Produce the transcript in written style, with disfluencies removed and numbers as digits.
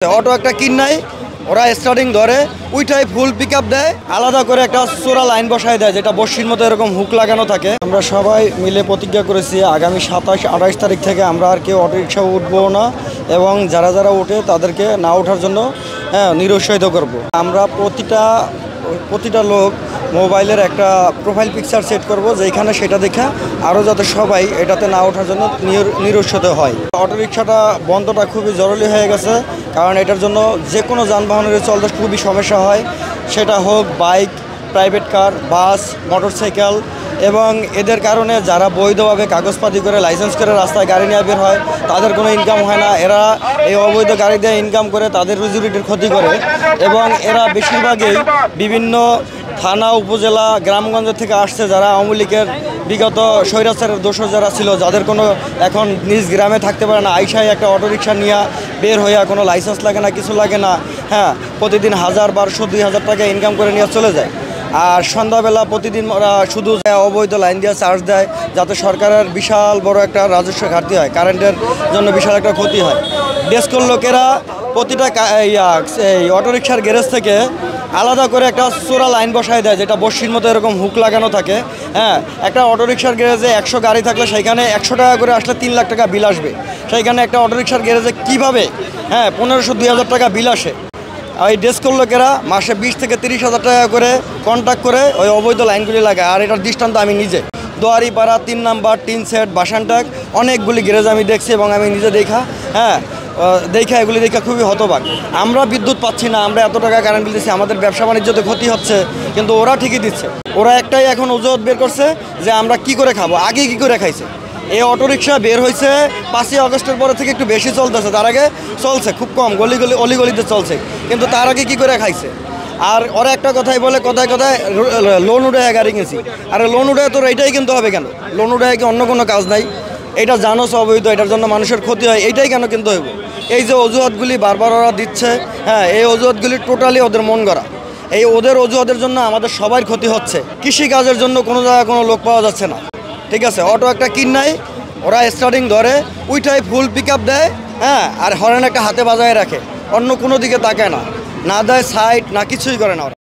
Auto একটা কিনাই ওরা স্টার্টিং ধরে ওইটাই ফুল পিক আপ দেয়, আলাদা করে একটা চোরা লাইন বসায় দেয় যেটা বর্ষির মতো এরকম হুক লাগানো থাকে। আমরা সবাই মিলে প্রতিজ্ঞা করেছি আগামী 27-28 তারিখ থেকে আমরা আর কেউ অটোরিকশা উঠবো না এবং যারা যারা ওঠে তাদেরকে না ওঠার জন্য নিরুৎসাহিত করব। আমরা প্রতিটা লোক মোবাইলের একটা প্রোফাইল পিকচার সেট করব যেখানে সেটা দেখে আরও যাতে সবাই এটাতে না ওঠার জন্য নিরুৎসাহিত হয়। অটোরিকশাটা বন্ধটা খুবই জরুরি হয়ে গেছে, কারণ এটার জন্য যে কোনো যানবাহনের চলতে খুবই সমস্যা হয়, সেটা হোক বাইক, প্রাইভেট কার, বাস, মোটরসাইকেল। এবং এদের কারণে যারা বৈধভাবে কাগজপাতি করে লাইসেন্স করে রাস্তায় গাড়ি নিয়ে বের হয় তাদের কোনো ইনকাম হয় না। এরা এই অবৈধ গাড়ি দিয়ে ইনকাম করে তাদের রুজিরুটির ক্ষতি করে এবং এরা বেশিরভাগই বিভিন্ন থানা, উপজেলা, গ্রামগঞ্জ থেকে আসছে যারা আওয়ামী লীগের বিগত স্বৈরাচারের দোষর যারা ছিল, যাদের কোনো এখন নিজ গ্রামে থাকতে পারে না, আইসায় একটা অটোরিকশা নিয়ে বের হইয়া কোনো লাইসেন্স লাগে না, কিছু লাগে না, প্রতিদিন 1000, 1200, 2000 টাকা ইনকাম করে নিয়ে চলে যায়। আর সন্ধ্যাবেলা প্রতিদিন ওরা শুধু অবৈধ লাইন দিয়ে চার্জ দেয় যাতে সরকারের বিশাল বড় একটা রাজস্ব ঘাটতি হয়, কারেন্টের জন্য বিশাল একটা ক্ষতি হয়। ডেস্কর লোকেরা প্রতিটা এই অটোরিকশার গ্যারেজ থেকে আলাদা করে একটা চোরা লাইন বসায় দেয় যেটা বর্ষির মতো এরকম হুক লাগানো থাকে। একটা অটোরিকশার গ্যারেজে 100 গাড়ি থাকলে সেইখানে 100 টাকা করে আসলে 3 লাখ টাকা বিল আসবে। সেইখানে একটা অটোরিকশার গ্যারেজে কীভাবে 1500-2000 টাকা বিল আসে? এই ডেস্কর লোকেরা মাসে 20 থেকে 30 হাজার টাকা করে কন্ট্যাক্ট করে ওই অবৈধ লাইনগুলি লাগায়। আর এটার দৃষ্টান্ত আমি নিজে দোয়ারিপাড়া 3 নাম্বার, টিন সেট, বাসানটাক অনেকগুলি গ্যারেজ আমি দেখছি এবং আমি নিজে দেখা এগুলি দেখা খুবই হতবাক। আমরা বিদ্যুৎ পাচ্ছি না, আমরা এত টাকা কারেন্ট বিল দিচ্ছি, আমাদের ব্যবসা বাণিজ্যতে ক্ষতি হচ্ছে, কিন্তু ওরা ঠিকই দিচ্ছে। ওরা একটাই এখন অজুহাত বের করছে যে আমরা কি করে খাবো, আগে কি করে খাইছে। এই অটোরিকশা বের হয়েছে 5ই আগস্টের পরে থেকে একটু বেশি চলতেছে, তার আগে চলছে খুব কম, অলিগলিতে চলছে, কিন্তু তার আগে কি করে খাইছে। আর ওরা একটা কথাই বলে কথায় লোন উঠায় গাড়ি কিনছি। আর লোন উঠায় তোর এইটাই কিনতে হবে কেন? লোন উঠায় কি অন্য কোনো কাজ নাই? এটা জানো অবৈধ, এটার জন্য মানুষের ক্ষতি হয়, এইটাই কেন কিনতে হইব? এই যে অজুহাতগুলি বারবার ওরা দিচ্ছে, এই অজুহাতগুলি টোটালি ওদের মন গড়া। এই ওদের অজুহাতের জন্য আমাদের সবার ক্ষতি হচ্ছে। কৃষিকাজের জন্য কোনো জায়গায় কোনো লোক পাওয়া যাচ্ছে না, ঠিক আছে? অটো একটা কিনাই ওরা স্টার্টিং ধরে ওইটাই ফুল পিক আপ দেয়, আর হরেন একটা হাতে বাজায় রাখে, অন্য কোনো দিকে তাকায় না, না দেয় সাইড, না কিছুই করে না ওরা।